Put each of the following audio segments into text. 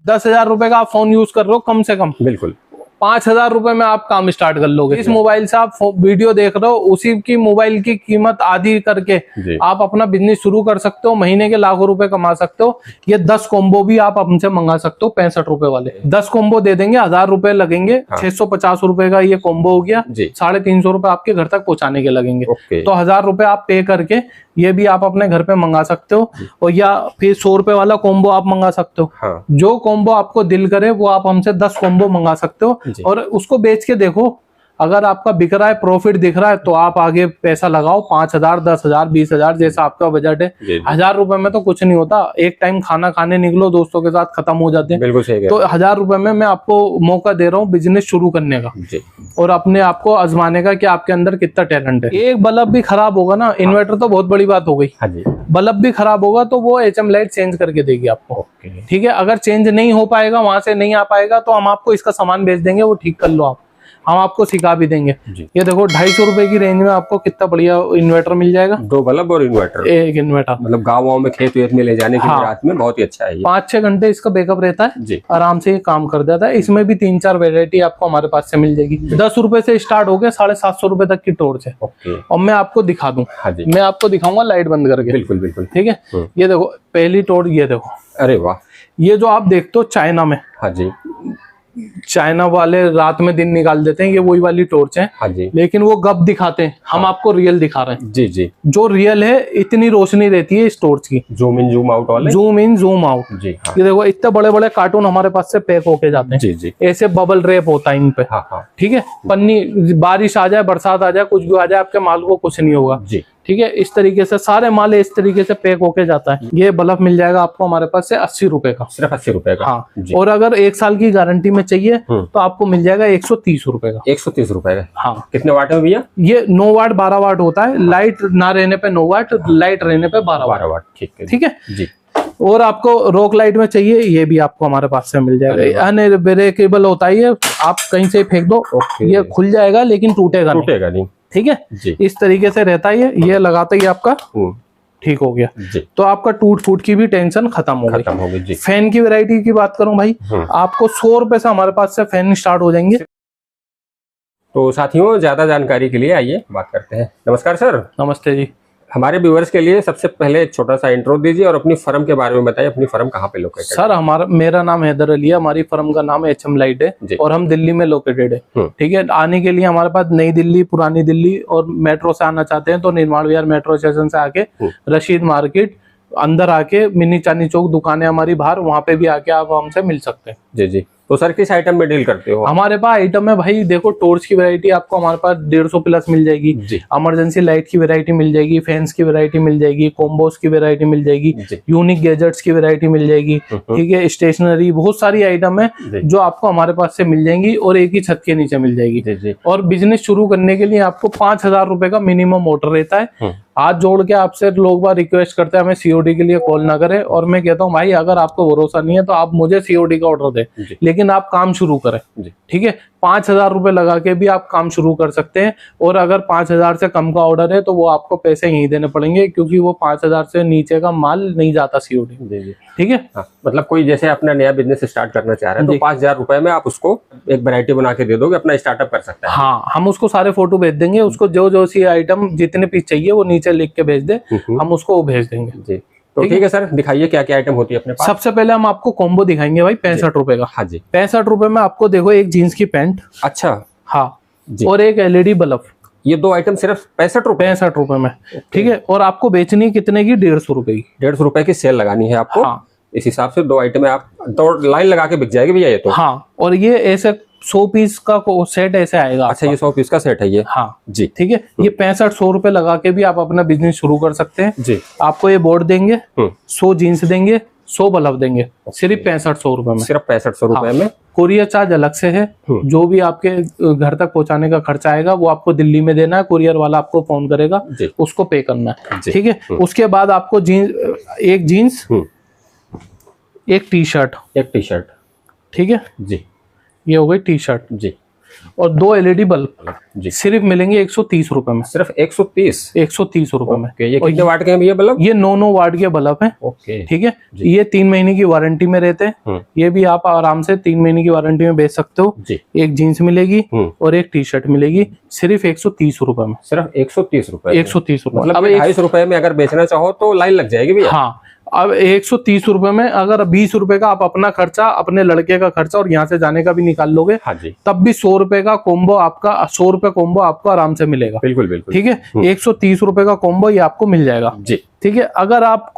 10,000 रुपए का आप फोन यूज कर रहे हो कम से कम, बिल्कुल 5,000 रुपए में आप काम स्टार्ट कर लोगे। इस मोबाइल से आप वीडियो देख रहे हो, उसी की मोबाइल की कीमत आधी करके आप अपना बिजनेस शुरू कर सकते हो, महीने के लाखों रुपए कमा सकते हो। ये 10 कॉम्बो भी आप हमसे मंगा सकते हो 65 रुपए वाले। 10 कॉम्बो दे देंगे, 1,000 रुपए लगेंगे। 650 रुपए का ये कॉम्बो हो गया, 350 रुपए आपके घर तक पहुंचाने के लगेंगे। तो 1,000 रुपए आप पे करके ये भी आप अपने घर पे मंगा सकते हो। और या फिर 100 रुपए वाला कॉम्बो आप मंगा सकते हो। जो कॉम्बो आपको दिल करे वो आप हमसे 10 कॉम्बो मंगा सकते हो और उसको बेच के देखो। अगर आपका बिक रहा है, प्रॉफिट दिख रहा है, तो आप आगे पैसा लगाओ। 5,000, 10,000, 20,000 जैसा आपका बजट है। 1,000 रुपए में तो कुछ नहीं होता। एक टाइम खाना खाने निकलो दोस्तों के साथ, खत्म हो जाते हैं। बिल्कुल सही है। तो 1,000 रुपए में मैं आपको मौका दे रहा हूँ बिजनेस शुरू करने का और अपने आप को आजमाने का कि आपके अंदर कितना टैलेंट है। एक बल्ब भी खराब होगा ना, इन्वर्टर तो बहुत बड़ी बात हो गई, बल्ब भी खराब होगा तो वो HM लाइट चेंज करके देगी आपको। ठीक है, अगर चेंज नहीं हो पाएगा, वहां से नहीं आ पाएगा, तो हम आपको इसका सामान भेज देंगे, वो ठीक कर लो आप, हम आपको सिखा भी देंगे। ये देखो 250 रुपए की रेंज में आपको कितना बढ़िया इन्वर्टर मिल जाएगा। 2 बल्ब और इन्वर्टर, एक इन्वर्टर, मतलब गाँव में खेत वेत में ले जाने के लिए रात में बहुत ही अच्छा है। 5-6 घंटे इसका बैकअप रहता है, आराम से ये काम कर देता है। इसमें भी 3-4 वेरायटी आपको हमारे पास से मिल जाएगी। 10 रुपए से स्टार्ट हो गए 750 रुपए तक की टॉर्च है। और मैं आपको दिखा दूं, मैं आपको दिखाऊंगा लाइट बंद करके। बिल्कुल बिल्कुल, ठीक है। ये देखो पहली टॉर्च, ये देखो, अरे वाह, ये जो आप देखते हो चाइना में, चाइना वाले रात में दिन निकाल देते हैं, ये वही वाली टॉर्च है। लेकिन वो गप दिखाते हैं, हम आपको रियल दिखा रहे हैं। जी। जो रियल है, इतनी रोशनी रहती है इस टॉर्च की। जूम इन जूम आउट वाले, जूम इन जूम आउट। ये देखो इतने बड़े बड़े कार्टून हमारे पास से पैक होके जाते हैं। ऐसे बबल रैप होता है इन पे। ठीक है, पन्नी, बारिश आ जाए, बरसात आ जाए, कुछ भी आ जाए, आपके माल को कुछ नहीं होगा। ठीक है, इस तरीके से सारे माल इस तरीके से पैक होके जाता है। ये बल्ब मिल जाएगा आपको हमारे पास से 80 रुपए का, सिर्फ 80 रुपए का। हाँ, और अगर 1 साल की गारंटी में चाहिए तो आपको मिल जाएगा 130 रुपए का। 130 रुपए का, हाँ। कितने वाट है भैया? ये 9 वाट 12 वाट होता है। लाइट ना रहने पे 9 वाट, लाइट रहने पे 12 वाट। ठीक है जी। और आपको रॉक लाइट में चाहिए, ये भी आपको हमारे पास से मिल जाएगा। अनब्रेकेबल होता है ये, आप कहीं से फेंक दो, ये खुल जाएगा लेकिन टूटेगा नहीं। ठीक है जी। इस तरीके से रहता है ये लगाते ही आपका ठीक हो गया जी। तो आपका टूट फूट की भी टेंशन खत्म हो गई। फैन की वैरायटी की बात करूं भाई, आपको 100 रुपए से हमारे पास से फैन स्टार्ट हो जाएंगे। तो साथियों, ज्यादा जानकारी के लिए आइए बात करते हैं। नमस्कार सर। नमस्ते जी। हमारे व्यूअर्स के लिए सबसे पहले एक छोटा सा इंट्रो दीजिए और अपनी फर्म के बारे में बताइए। अपनी फर्म कहाँ पे लोकेटेड है? सर मेरा नाम हैदर अली है, हमारी फर्म का नाम HM लाइट है और हम दिल्ली में लोकेटेड है। ठीक है, आने के लिए हमारे पास नई दिल्ली, पुरानी दिल्ली और मेट्रो से आना चाहते हैं तो निर्माण विहार मेट्रो स्टेशन से आके रशीद मार्केट अंदर आके मिनी चांदनी चौक दुकान है हमारी बाहर, वहाँ पे भी आके आप हमसे मिल सकते हैं। जी। तो सर किस आइटम में डील करते हो? हमारे पास आइटम है भाई, देखो टॉर्च की वैरायटी आपको हमारे पास 150 प्लस मिल जाएगी। इमरजेंसी लाइट की वैरायटी मिल जाएगी, फैंस की वैरायटी मिल जाएगी, कॉम्बोस की वैरायटी मिल जाएगी, यूनिक गैजेट्स की वैरायटी मिल जाएगी। ठीक है, स्टेशनरी, बहुत सारी आइटम है जो आपको हमारे पास से मिल जाएंगी और एक ही छत के नीचे मिल जाएगी। और बिजनेस शुरू करने के लिए आपको 5,000 रुपए का मिनिमम ऑर्डर रहता है। हाथ जोड़ के आपसे लोग बार रिक्वेस्ट करते हैं हमें COD के लिए कॉल ना करें, और मैं कहता हूँ भाई अगर आपको भरोसा नहीं है तो आप मुझे COD का ऑर्डर दें, लेकिन आप काम शुरू करें। ठीक है, 5,000 रुपए लगा के भी आप काम शुरू कर सकते हैं। और अगर 5,000 से कम का ऑर्डर है तो वो आपको पैसे यहीं देने पड़ेंगे, क्योंकि वो 5,000 से नीचे का माल नहीं जाता COD। ठीक है, मतलब कोई जैसे अपना नया बिजनेस स्टार्ट करना चाह रहा है तो 5,000 रुपए में आप उसको एक वैरायटी बना के दे दोगे, अपना स्टार्टअप कर सकता है। हाँ, हम उसको सारे फोटो भेज देंगे, उसको जो सी आइटम जितने पीस चाहिए वो नीचे लिख के भेज दे, हम उसको वो भेज देंगे जी। तो ठीक है सर, दिखाइए क्या क्या आइटम होती है अपने पास। सबसे पहले हम आपको कॉम्बो दिखाएंगे भाई 65 रुपए का। हाँ जी। 65 रुपए में आपको देखो एक जीन्स की पैंट, अच्छा हाँ, और एक LED बल्ब। ये 2 आइटम सिर्फ 65 रुपए में। ठीक है, और आपको बेचनी कितने की? 150 रुपए की। 150 रुपए की सेल लगानी है आपको। हाँ। इस हिसाब से 2 आइटम आप तो लाइन लगा के बिक जाएगी भैया ये तो। हाँ, और ये ऐसे 100 पीस का सेट ऐसे आएगा। अच्छा, ये 100 पीस का सेट है ये? हाँ जी। ठीक है, ये 65-100 रुपए लगा के भी आप अपना बिजनेस शुरू कर सकते हैं जी। आपको ये बोर्ड देंगे, 100 जीन्स देंगे, 100 बल्ब देंगे, सिर्फ 6500 रुपए में। सिर्फ 6500 रुपए में। कोरियर चार्ज अलग से है, जो भी आपके घर तक पहुंचाने का खर्चा आएगा वो आपको दिल्ली में देना है, कुरियर वाला आपको फोन करेगा, उसको पे करना है। ठीक है, उसके बाद आपको एक जीन्स, एक टी शर्ट। ठीक है जी, ये हो गई टी शर्ट जी। और 2 LED बल्ब जी सिर्फ मिलेंगे 130 रुपए में। सिर्फ 130 130 रुपए में। ये कितने वाट के हैं भैया बल्ब? ये 9 वाट के बल्ब हैं। ओके ठीक है, ये 3 महीने की वारंटी में रहते हैं। ये भी आप आराम से 3 महीने की वारंटी में बेच सकते हो जी। एक जीन्स मिलेगी और एक टी शर्ट मिलेगी सिर्फ 130 रुपए में। सिर्फ 130 रुपए? 130 रुपए। मतलब 250 रुपए में अगर बेचना चाहो तो लाइन लग जाएगी भैया। हाँ, अब 130 रुपए में अगर 20 रुपए का आप अपना खर्चा, अपने लड़के का खर्चा और यहाँ से जाने का भी निकाल लोगे, हाँ जी, तब भी 100 रुपए का कॉम्बो आपका, 100 रुपए कॉम्बो आपको आराम से मिलेगा। बिल्कुल बिल्कुल। ठीक है, 130 रुपए का कॉम्बो ये आपको मिल जाएगा जी। ठीक है, अगर आप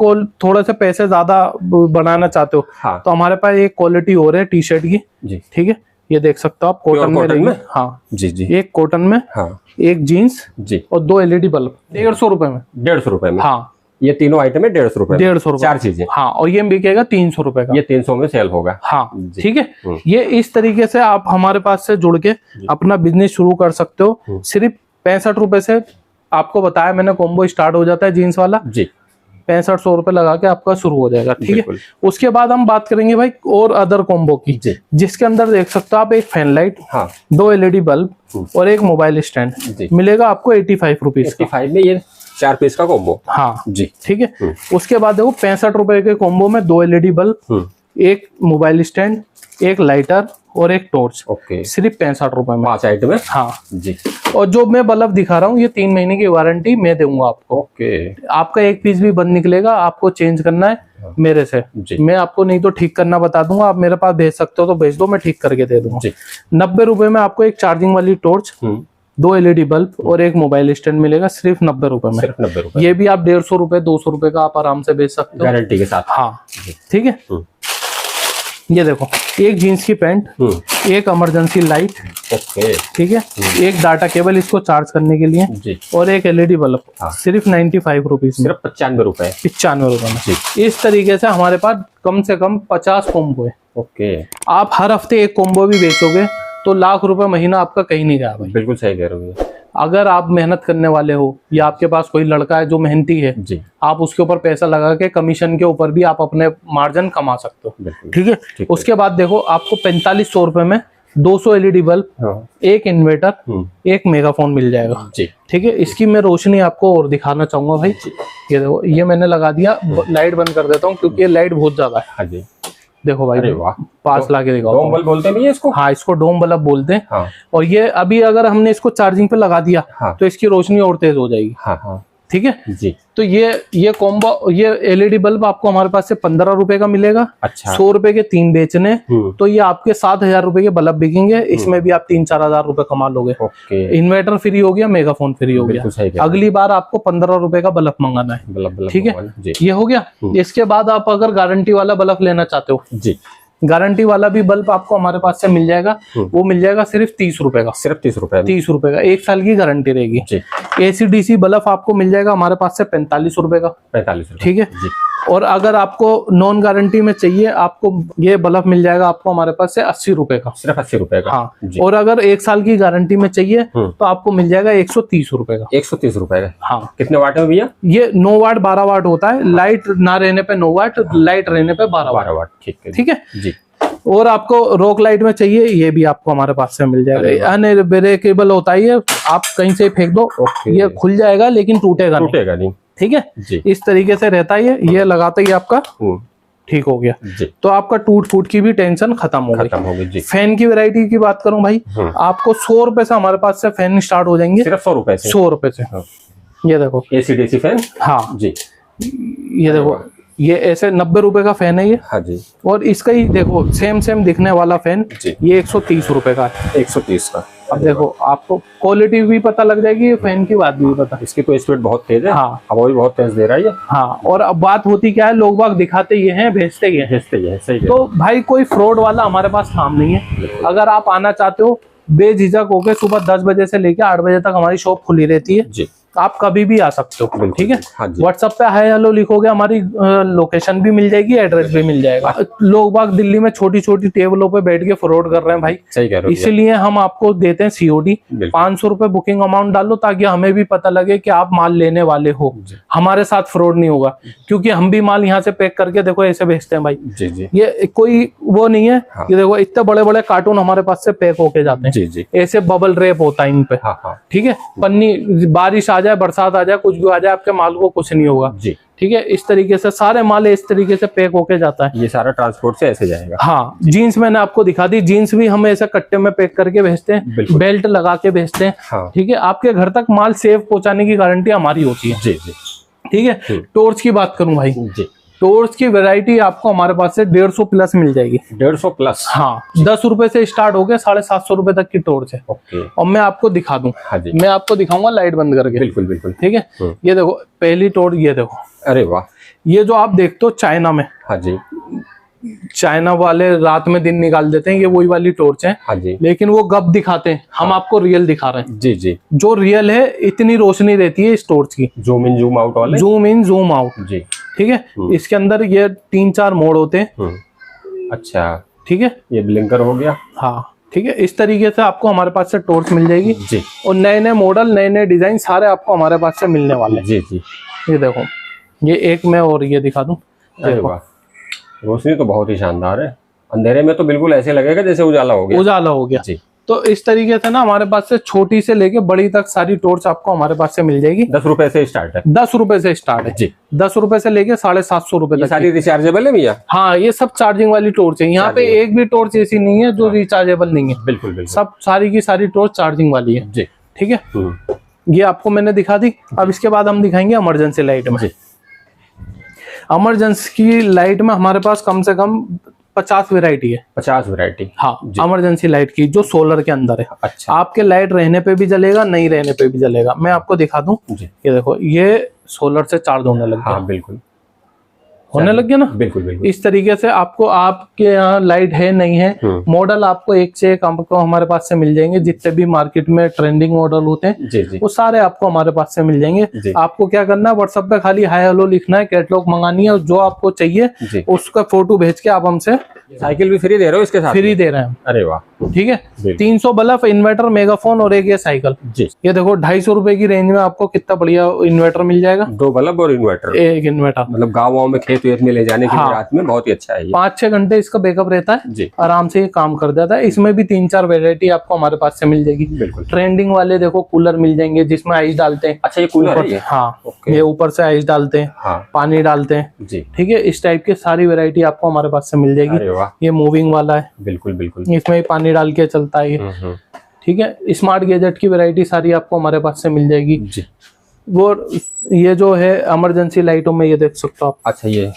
थोड़ा सा पैसे ज्यादा बनाना चाहते हो हाँ। तो हमारे पास एक क्वालिटी और है टी शर्ट की जी। ठीक है, ये देख सकते हो आप, कॉटन में रहेगी। हाँ जी जी, एक कॉटन में, हाँ, एक जीन्स जी, और 2 LED बल्ब 150 रुपए में। 150 रुपए में? हाँ, ये तीनों आइटम है 150 रुपए? 150 रुपए 4 चीजें? हाँ, और ये बिकेगा 300 रुपए का। ये 300 में सेल होगा? हाँ ठीक है। ये इस तरीके से आप हमारे पास से जुड़ के अपना बिजनेस शुरू कर सकते हो। सिर्फ 65 रुपए से आपको बताया मैंने कॉम्बो स्टार्ट हो जाता है जीन्स वाला जी। 6500 रुपए लगा के आपका शुरू हो जाएगा। ठीक है, उसके बाद हम बात करेंगे भाई और अदर कॉम्बो की, जिसके अंदर देख सकते हो आप एक फैन लाइट, हाँ, 2 LED बल्ब और एक मोबाइल स्टैंड मिलेगा आपको 85 रुपीज। 85 में ये 4 पीस का कॉम्बो? हाँ जी। ठीक है, उसके बाद देखो 65 रुपए के कॉम्बो में 2 LED बल्ब, एक मोबाइल स्टैंड, एक लाइटर और एक टॉर्च। ओके, सिर्फ 65 रुपए में 5 आइटम है। हाँ जी। और जो मैं बल्ब दिखा रहा हूँ ये 3 महीने की वारंटी मैं दूंगा आपको। ओके, आपका एक पीस भी बंद निकलेगा, आपको चेंज करना है मेरे से जी। मैं आपको नहीं तो ठीक करना बता दूंगा, आप मेरे पास भेज सकते हो तो भेज दो, मैं ठीक करके दे दूंगा। 90 रुपए में आपको एक चार्जिंग वाली टॉर्च, 2 LED बल्ब और एक मोबाइल स्टैंड मिलेगा सिर्फ 90 रुपए में। सिर्फ 90 रुपए। ये भी आप 150 रुपए 200 रुपए का आप आराम से बेच सकते हो गारंटी के साथ। हाँ ठीक है। ये देखो, एक जीन्स की पैंट, एक इमरजेंसी लाइट, ठीक है, एक डाटा केबल इसको चार्ज करने के लिए जी। और एक LED बल्ब, सिर्फ 95 रुपीज, सिर्फ 95 रुपए। 95 रुपए में। इस तरीके से हमारे पास कम से कम 50 कॉम्बो है। ओके, आप हर हफ्ते एक कॉम्बो भी बेचोगे तो लाख रुपए महीना आपका कहीं नहीं जाएगा। बिल्कुल सही कह रहे हो। अगर आप मेहनत करने वाले हो या आपके पास कोई लड़का है जो मेहनती है जी, आप उसके ऊपर पैसा लगा के कमीशन के ऊपर भी आप अपने मार्जिन कमा सकते हो। ठीक है, उसके बाद देखो आपको 4500 रुपए में 200 LED बल्ब, एक इन्वर्टर, एक मेगाफोन मिल जाएगा जी। ठीक है, इसकी मैं रोशनी आपको और दिखाना चाहूंगा भाई। ये देखो, ये मैंने लगा दिया, लाइट बंद कर देता हूँ क्योंकि ये लाइट बहुत ज्यादा है। हाँ जी, देखो भाई, पास लाके दिखाओ। डोम बल्ब बोलते हैं इसको? हाँ, इसको डोम बल्ब बोलते हैं। हाँ। और ये अभी अगर हमने इसको चार्जिंग पे लगा दिया हाँ। तो इसकी रोशनी और तेज हो जाएगी। हाँ हाँ। ठीक है जी। तो ये कॉम्बो, ये LED बल्ब आपको हमारे पास से 15 रुपए का मिलेगा। अच्छा। 100 रुपए के 3 बेचने, तो ये आपके 7000 रुपए के बल्ब बिकेंगे। इसमें भी आप 3-4 हजार रुपए कमा लोगे। इन्वर्टर फ्री हो गया, मेगाफोन फ्री हो गया। अगली बार आपको 15 रुपए का बल्ब मंगाना है। ठीक है, ये हो गया। इसके बाद आप अगर गारंटी वाला बल्ब लेना चाहते हो जी, गारंटी वाला भी बल्ब आपको हमारे पास से मिल जाएगा। वो मिल जाएगा सिर्फ 30 रुपए का। सिर्फ 30 रुपए? 30 रुपए का, 1 साल की गारंटी रहेगी। AC/DC बल्ब आपको मिल जाएगा हमारे पास से 45 रुपए का। 45 रुपए, ठीक है जी। और अगर आपको नॉन गारंटी में चाहिए, आपको ये बल्ब मिल जाएगा आपको हमारे पास से 80 रुपए का। सिर्फ 80 रुपए का? हाँ। और अगर 1 साल की गारंटी में चाहिए तो आपको मिल जाएगा 130 रुपए का। 130 रुपए का? हाँ। कितने वाट है भैया ये? 9 वाट 12 वाट होता है। लाइट ना रहने पे 9 वाट, लाइट रहने पे 12 वाट। ठीक है, ठीक है जी। और आपको रॉक लाइट में चाहिए, ये भी आपको हमारे पास से मिल जाएगा। अनब्रेकेबल होता है ये, आप कहीं से फेंक दो ये खुल जाएगा लेकिन टूटेगा नहीं। ठीक है जी। इस तरीके से रहता है ये लगाते ही आपका ठीक हो गया जी। तो आपका टूट फूट की भी टेंशन खत्म हो गई जी। फैन की वैरायटी की बात करूं भाई, आपको 100 रुपए से हमारे पास से फैन स्टार्ट हो जाएंगे। सिर्फ 100 रुपए से? 100 रुपए से। ये देखो, AC/DC फैन। हाँ जी। ये देखो, ये ऐसे 90 रुपए का फैन है ये। हाँ जी। और इसका ही देखो सेम दिखने वाला फैन ये 130 रुपए का है। 130 का। अब देखो, आपको क्वालिटी भी पता लग जाएगी, फैन की बात भी पता। इसकी तो स्पीड बहुत तेज है। हाँ, हवा भी बहुत तेज दे रहा है ये। हाँ। और अब बात होती क्या है, लोग बाग दिखाते ये हैं, भेजते ये हैं। सही। तो भाई कोई फ्रॉड वाला हमारे पास काम नहीं है। अगर आप आना चाहते हो, बेझिझक होकर सुबह 10 बजे से लेकर 8 बजे तक हमारी शॉप खुली रहती है जी। आप कभी भी आ सकते हो, बिल्कुल, ठीक है। हाँ जी। व्हाट्सएप पे हाय हेलो लिखोगे, हमारी लोकेशन भी मिल जाएगी, एड्रेस भी मिल जाएगा। लोग बाग दिल्ली में छोटी छोटी टेबलों पे बैठ के फ्रॉड कर रहे हैं भाई, सही कह रहे हो। इसीलिए हम आपको देते हैं COD। 500 रुपए बुकिंग अमाउंट डालो ताकि हमें भी पता लगे कि आप माल लेने वाले हो, हमारे साथ फ्रॉड नहीं होगा, क्योंकि हम भी माल यहाँ से पैक करके देखो ऐसे भेजते हैं भाई। जी जी। ये कोई वो नहीं है। हाँ। ये देखो इतने बड़े बड़े कार्टून हमारे पास से पैक होके जाते हैं। जी जी। ऐसे बबल रैप होता है इन पे। हाँ हाँ। ठीक है, पन्नी, बारिश आ जाए, बरसात आ जाए, कुछ भी आ जाए, आपके माल को कुछ नहीं होगा जी। ठीक है। इस तरीके से सारे माल इस तरीके से पैक होके जाता है। ये सारा ट्रांसपोर्ट से ऐसे जाएगा। हाँ, जीन्स मैंने आपको दिखा दी, जीन्स भी हम ऐसे कट्टे में पैक करके भेजते हैं, बेल्ट लगा के भेजते हैं। हाँ। ठीक है, आपके घर तक माल सेफ पहुंचाने की गारंटी हमारी होती है। जी जी। ठीक है। टॉर्च की बात करूं भाई, जी, टॉर्च की वैरायटी आपको हमारे पास से 150 प्लस मिल जाएगी। 150 प्लस? हाँ, 10 रुपए से स्टार्ट हो गया, 750 रुपए तक की टॉर्च है। ओके। और मैं आपको दिखा दूं। हाँ जी। मैं आपको दिखाऊंगा लाइट बंद करके। बिल्कुल बिल्कुल। ठीक है, ये देखो पहली टॉर्च, ये देखो। अरे वाह। ये जो आप देखते हो चाइना में, हाँ जी। चाइना वाले रात में दिन निकाल देते हैं, ये वही वाली टॉर्च है। हाँ जी। लेकिन वो गप दिखाते हैं, हम आपको रियल दिखा रहे हैं। जी जी। जो रियल है, इतनी रोशनी रहती है इस टॉर्च की। जूम इन जूम आउट वाले? Zoom in zoom out. जी। ठीक है, इसके अंदर ये 3-4 मोड होते हैं। अच्छा। ठीक है, ये ब्लिंकर हो गया। हाँ ठीक है। इस तरीके से आपको हमारे पास से टॉर्च मिल जाएगी जी। और नए नए मॉडल, नए नए डिजाइन सारे आपको हमारे पास से मिलने वाले हैं। जी जी। ये देखो, ये एक मैं और ये दिखा दूं। अरे वाह, रोशनी तो बहुत ही शानदार है। अंधेरे में तो बिल्कुल ऐसे लगेगा जैसे उजाला हो गया। उजाला हो गया जी। तो इस तरीके से ना हमारे पास से छोटी से लेके बड़ी तक सारी टॉर्च आपको हमारे पास से मिल जाएगी। 10 रुपए से स्टार्ट है? 10 रुपए से स्टार्ट है जी। 10 रुपए से लेके 750 रुपए ये तक। सारी रिचार्जेबल है भैया? हाँ, ये सब चार्जिंग वाली टॉर्च है। यहाँ पे एक भी टॉर्च ऐसी नहीं है जो रिचार्जेबल नहीं है। बिल्कुल बिल्कुल। सब सारी की सारी टॉर्च चार्जिंग वाली है। जी। ठीक है, ये आपको मैंने दिखा दी। अब इसके बाद हम दिखाएंगे इमरजेंसी लाइट में। इमरजेंसी की लाइट में हमारे पास कम से कम 50 वैरायटी है। 50 वैरायटी? हाँ, इमरजेंसी लाइट की जो सोलर के अंदर है। अच्छा। आपके लाइट रहने पे भी जलेगा, नहीं रहने पे भी जलेगा। मैं आपको दिखा दूं। ये देखो, ये सोलर से चार्ज होने लग गया। हाँ बिल्कुल होने लग गया ना। बिल्कुल बिल्कुल। इस तरीके से आपको, आपके यहाँ लाइट है नहीं है, मॉडल आपको एक से एक आपको हमारे पास से मिल जाएंगे। जितने भी मार्केट में ट्रेंडिंग मॉडल होते हैं जी जी। वो सारे आपको हमारे पास से मिल जाएंगे। आपको क्या करना है, व्हाट्सएप पे खाली हाय हेलो लिखना है, कैटलॉग मंगानी है और जो आपको चाहिए उसका फोटो भेज के आप हमसे। साइकिल भी फ्री दे रहे हो इसके साथ? फ्री दे रहे हैं। अरे वाह। ठीक है, 300 बल्ब, इन्वर्टर, मेगाफोन और एक ये साइकिल। जी। ये देखो 250 रुपए की रेंज में आपको कितना बढ़िया इन्वर्टर मिल जाएगा। 2 बल्ब और इन्वर्टर? एक इन्वर्टर। मतलब गाँव में खेत वेत में ले जाने के लिए रात में बहुत ही अच्छा है। 5-6 घंटे इसका बैकअप रहता है जी। आराम से ये काम कर देता है। इसमें भी 3-4 वैरायटी आपको हमारे पास से मिल जाएगी। बिल्कुल। ट्रेंडिंग वाले देखो कूलर मिल जाएंगे जिसमें आइस डालते हैं। अच्छा, ये कूलर है ये? हाँ, ये ऊपर से आइस डालते हैं। हाँ। पानी डालते हैं। जी। ठीक है, इस टाइप की सारी वैरायटी आपको हमारे पास से मिल जाएगी। अरे वाह। ये मूविंग वाला है। बिल्कुल बिल्कुल। इसमें ही पानी डाल के चलता है ये। ठीक है, स्मार्ट गैजेट की वैरायटी सारी आपको हमारे पास से मिल जाएगी। जी। वो ये जो है इमरजेंसी लाइटों में, ये देख सकते हो आप। अच्छा, ये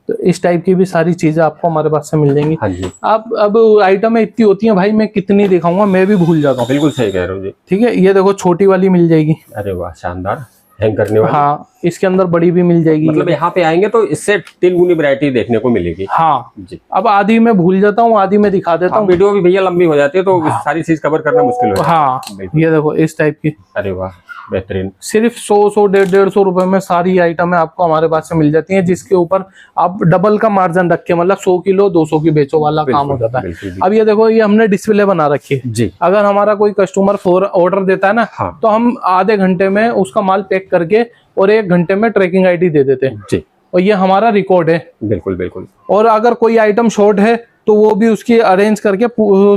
तो इस टाइप की भी सारी चीजें आपको हमारे पास से मिल जाएंगी। हाँ जी। आप अब आइटमें इतनी होती हैं भाई, मैं कितनी दिखाऊंगा, मैं भी भूल जाता हूँ। बिल्कुल सही कह रहे हो जी। ठीक है, ये देखो छोटी वाली मिल जाएगी। अरे वाह, शानदार, हैंग करने वाली। हाँ, इसके अंदर बड़ी भी मिल जाएगी। मतलब यहाँ पे आएंगे तो इससे 3 गुनी वैरायटी देखने को मिलेगी। हाँ जी। अब आधी मैं भूल जाता हूँ, आधी मैं दिखा देता हूँ। वीडियो भी भैया लंबी हो जाती है तो सारी चीज कवर करना मुश्किल हो जाता है। हाँ, ये देखो इस टाइप की। अरे वाह, बेहतरीन। सिर्फ 100-150 रुपए में सारी आइटमें आपको हमारे पास से मिल जाती हैं, जिसके ऊपर आप डबल का मार्जिन रख के, मतलब 100 किलो 200 की बेचो वाला काम हो जाता है। अब ये देखो, ये हमने डिस्प्ले बना रखी है जी। अगर हमारा कोई कस्टमर ऑर्डर देता है ना, तो हम आधे घंटे में उसका माल पैक करके और 1 घंटे में ट्रैकिंग आईडी दे देते हैं जी। और ये हमारा रिकॉर्ड है। बिल्कुल बिल्कुल। और अगर कोई आइटम शॉर्ट है तो वो भी उसकी अरेंज करके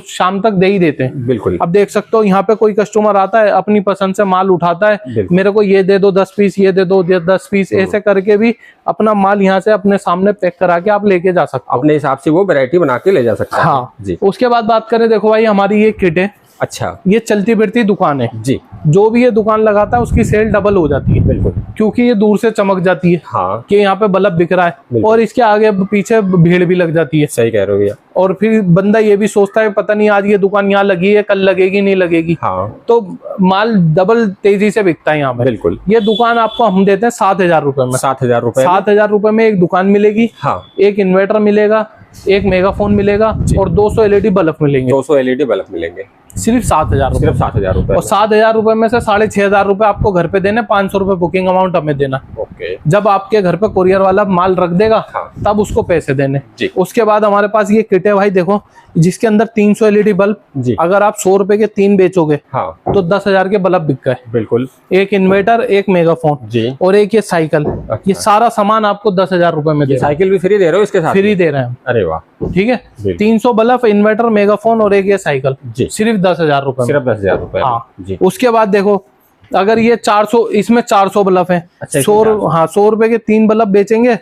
शाम तक दे ही देते हैं। बिल्कुल। अब देख सकते हो, यहाँ पे कोई कस्टमर आता है, अपनी पसंद से माल उठाता है, मेरे को ये दे दो 10 पीस, ये दे दो 10 पीस, ऐसे करके भी अपना माल यहाँ से अपने सामने पैक करा के आप लेके जा सकते हो। अपने हिसाब से वो वैरायटी बना के ले जा सकते हैं। हाँ जी। उसके बाद बात करें, देखो भाई हमारी ये किट है। अच्छा। ये चलती फिरती दुकान है जी। जो भी ये दुकान लगाता है उसकी सेल डबल हो जाती है। बिल्कुल। क्योंकि ये दूर से चमक जाती है। हाँ। कि यहाँ पे बल्ब बिक रहा है, और इसके आगे पीछे भीड़ भी लग जाती है। सही कह रहे हो भैया। और फिर बंदा ये भी सोचता है पता नहीं आज ये दुकान यहाँ लगी है, कल लगेगी नहीं लगेगी। हाँ। तो माल डबल तेजी से बिकता है यहाँ पे। बिल्कुल। ये दुकान आपको हम देते हैं 7,000 रुपए में। 7,000 रुपए? 7,000 रुपए में एक दुकान मिलेगी। हाँ। एक इन्वर्टर मिलेगा, एक मेगाफोन मिलेगा और 200 LED बल्ब मिलेंगे। 200 LED बल्ब मिलेंगे। सिर्फ 7,000 रुपए। सिर्फ 7,000 रुपए। और 7,000 रुपए में से 6,500 रुपए आपको घर पे देने, 500 रुपए बुकिंग अमाउंट हमें देना। ओके। जब आपके घर पे कुरियर वाला माल रख देगा हाँ। तब उसको पैसे देने जी। उसके बाद हमारे पास ये किट है भाई, देखो जिसके अंदर 300 LED बल्ब, अगर आप 100 रुपए के 3 बेचोगे हाँ। तो 10,000 के बल्ब बिक गए। बिल्कुल। एक इन्वर्टर, एक मेगाफोन जी, और एक ये साइकिल। ये सारा सामान आपको 10,000 रुपए में दे रहे हैं। साइकिल भी फ्री दे रहे हो इसके साथ? फ्री दे रहे हैं। अरे वाह, ठीक है। 300 बल्ब, इन्वर्टर, मेगाफोन और एक ये साइकिल, सिर्फ 10,000 रुपए। सिर्फ 10,000 रुपए। हाँ। उसके बाद देखो, अगर ये 400, इसमें 400 बल्ब है, 100 रुपए के 3 बल्ब बेचेंगे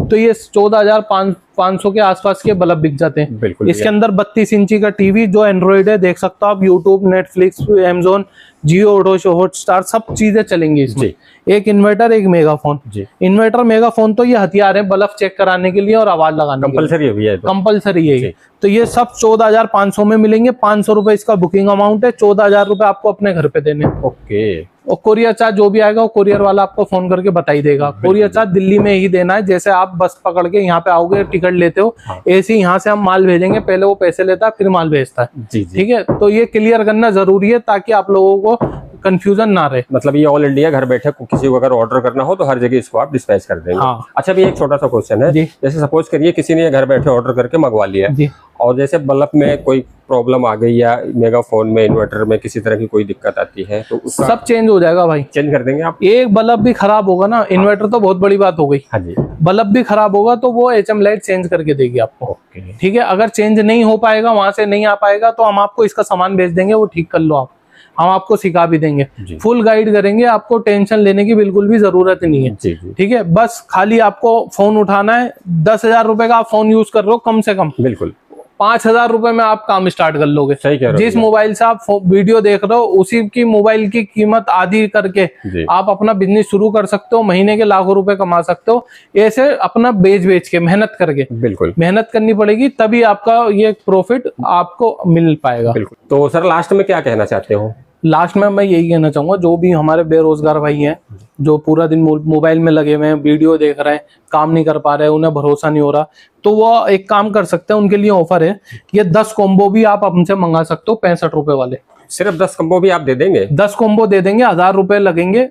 तो ये 14,500 के आसपास के बल्ब बिक जाते हैं। बिल्कुल। इसके अंदर 32 इंची का टीवी जो एंड्रॉइड है, देख सकते हो आप, यूट्यूब, नेटफ्लिक्स, अमेजोन, जियो, हॉटस्टार सब चीजें चलेंगी इसमें। एक इन्वर्टर, एक मेगाफोन। इन्वर्टर, मेगाफोन तो ये हथियार है बल्ब चेक कराने के लिए और आवाज लगाने कंपलसरी है, कंपलसरी है। तो ये सब 14,500 में मिलेंगे। 500 रुपए इसका बुकिंग अमाउंट है, 14,000 रुपए आपको अपने घर पे देने। ओके। और कोरियर चार्ज जो भी आएगा वो कोरियर वाला आपको फोन करके बता ही देगा। कोरियर चार्ज दिल्ली में ही देना है। जैसे आप बस पकड़ के यहाँ पे आओगे, टिकट लेते हो, ऐसे यहाँ से हम माल भेजेंगे, पहले वो पैसे लेता है फिर माल भेजता है। ठीक है। तो ये क्लियर करना जरूरी है ताकि आप लोगों को कंफ्यूजन ना रहे। मतलब ये ऑल इंडिया घर बैठे किसी को अगर ऑर्डर करना हो तो हर जगह इसको आप डिस्पैच कर देंगे। हाँ। अच्छा, भी एक छोटा सा क्वेश्चन है, जैसे सपोज करिए किसी ने घर बैठे ऑर्डर करके मंगवा लिया जी, और जैसे बल्ब में कोई प्रॉब्लम आ गई या मेगाफोन में, इन्वर्टर में किसी तरह की कोई दिक्कत आती है तो उसका सब चेंज हो जाएगा भाई। चेंज कर देंगे आप? एक बल्ब भी खराब होगा ना, इन्वर्टर तो बहुत बड़ी बात हो गई, हाँ जी, बल्ब भी खराब होगा तो वो HM लाइट चेंज करके देगी आपको। ठीक है। अगर चेंज नहीं हो पाएगा, वहां से नहीं आ पाएगा, तो हम आपको इसका सामान भेज देंगे, वो ठीक कर लो आप। हम आपको सिखा भी देंगे, फुल गाइड करेंगे, आपको टेंशन लेने की बिल्कुल भी जरूरत नहीं है। ठीक है। बस खाली आपको फोन उठाना है। 10,000 रुपए का आप फोन यूज कर रहे हो कम से कम, बिल्कुल 5,000 रुपए में आप काम स्टार्ट कर लोगे। सही कह रहे हो। जिस मोबाइल से आप वीडियो देख रहे हो उसी की मोबाइल की कीमत आधी करके आप अपना बिजनेस शुरू कर सकते हो, महीने के लाखों रुपए कमा सकते हो। ऐसे अपना बेच के मेहनत करके, बिल्कुल मेहनत करनी पड़ेगी तभी आपका ये प्रॉफिट आपको मिल पाएगा। बिल्कुल। तो सर लास्ट में क्या कहना चाहते हो? लास्ट में मैं यही कहना चाहूंगा, जो भी हमारे बेरोजगार भाई हैं, जो पूरा दिन मोबाइल में लगे हुए हैं, वीडियो देख रहे हैं, काम नहीं कर पा रहे हैं, उन्हें भरोसा नहीं हो रहा, तो वो एक काम कर सकते हैं। उनके लिए ऑफर है, ये 10 कॉम्बो भी आप हमसे मंगा सकते हो, 65 रुपए वाले। सिर्फ 10 कॉम्बो भी आप दे देंगे? 10 कॉम्बो दे देंगे, 1,000 रुपए लगेंगे।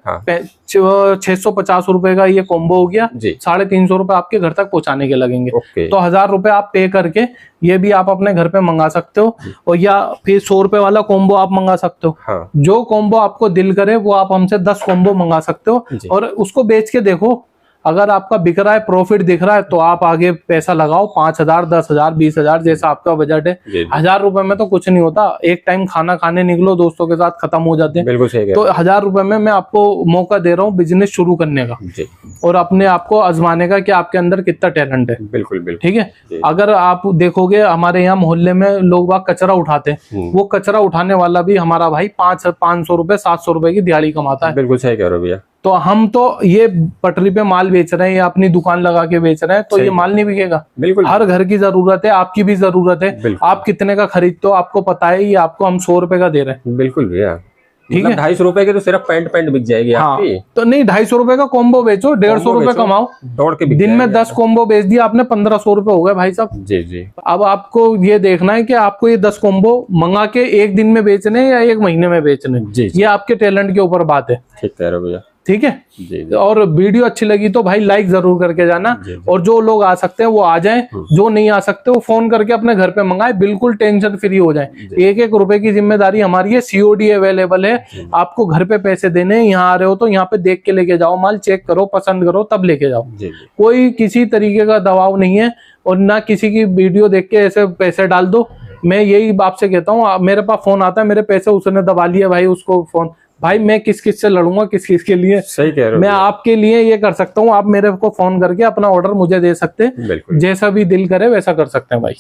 650 रुपए का ये कॉम्बो हो गया, 350 रुपए आपके घर तक पहुंचाने के लगेंगे। तो 1,000 रुपए आप पे करके ये भी आप अपने घर पे मंगा सकते हो, और या फिर 100 रुपए वाला कॉम्बो आप मंगा सकते हो। जो कॉम्बो आपको दिल करे वो आप हमसे 10 कॉम्बो मंगा सकते हो, और उसको बेच के देखो। अगर आपका बिक रहा है, प्रॉफिट दिख रहा है, तो आप आगे पैसा लगाओ। 5,000, 10,000, 20,000 जैसा आपका बजट है। 1,000 रुपए में तो कुछ नहीं होता। एक टाइम खाना खाने निकलो दोस्तों के साथ, खत्म हो जाते हैं। बिल्कुल सही है। तो 1,000 रुपए में मैं आपको मौका दे रहा हूँ बिजनेस शुरू करने का और अपने आप को आजमाने का कि आपके अंदर कितना टैलेंट है। बिल्कुल। ठीक है। अगर आप देखोगे हमारे यहाँ मोहल्ले में लोग बाग कचरा उठाते हैं, वो कचरा उठाने वाला भी हमारा भाई 500 रुपए, 700 रुपए की दिहाड़ी कमाता है। बिल्कुल सही कह रहे हो भैया। तो हम तो ये पटरी पे माल बेच रहे हैं या अपनी दुकान लगा के बेच रहे हैं, तो ये माल नहीं बिकेगा। बिल्कुल। हर घर की जरूरत है, आपकी भी जरूरत है। आप कितने का खरीदते हो आपको पता है, ये आपको हम 100 रुपए का दे रहे हैं। बिल्कुल भैया। ठीक है। 250 रुपए के तो सिर्फ पैंट बिक जाएगी आपकी। तो नहीं, 250 रुपए का कॉम्बो बेचो, 150 रुपए कमाओ, दौड़ के दिन में 10 कॉम्बो बेच दिया आपने, 1,500 रुपए हो गए भाई साहब। जी। अब आपको ये देखना है कि आपको ये 10 कॉम्बो मंगा के एक दिन में बेचने या एक महीने में बेचने, ये आपके टैलेंट के ऊपर बात है। ठीक कह रहे हो भैया। ठीक है। और वीडियो अच्छी लगी तो भाई लाइक जरूर करके जाना। और जो लोग आ सकते हैं वो आ जाएं, जो नहीं आ सकते वो फोन करके अपने घर पे मंगाए, बिल्कुल टेंशन फ्री हो जाए। 1-1 रुपए की जिम्मेदारी हमारी है। COD अवेलेबल है, आपको घर पे पैसे देने। यहाँ आ रहे हो तो यहाँ पे देख के लेके जाओ, माल चेक करो, पसंद करो, तब लेके जाओ। कोई किसी तरीके का दबाव नहीं है, और ना किसी की वीडियो देख के ऐसे पैसे डाल दो। मैं यही आपसे कहता हूँ, मेरे पास फोन आता है, मेरे पैसे उसने दबा लिया भाई, उसको फोन, भाई मैं किस किस से लड़ूंगा, किस किस के लिए। सही कह रहे हो। मैं आपके लिए ये कर सकता हूँ, आप मेरे को फोन करके अपना ऑर्डर मुझे दे सकते हैं, जैसा भी दिल करे वैसा कर सकते हैं भाई।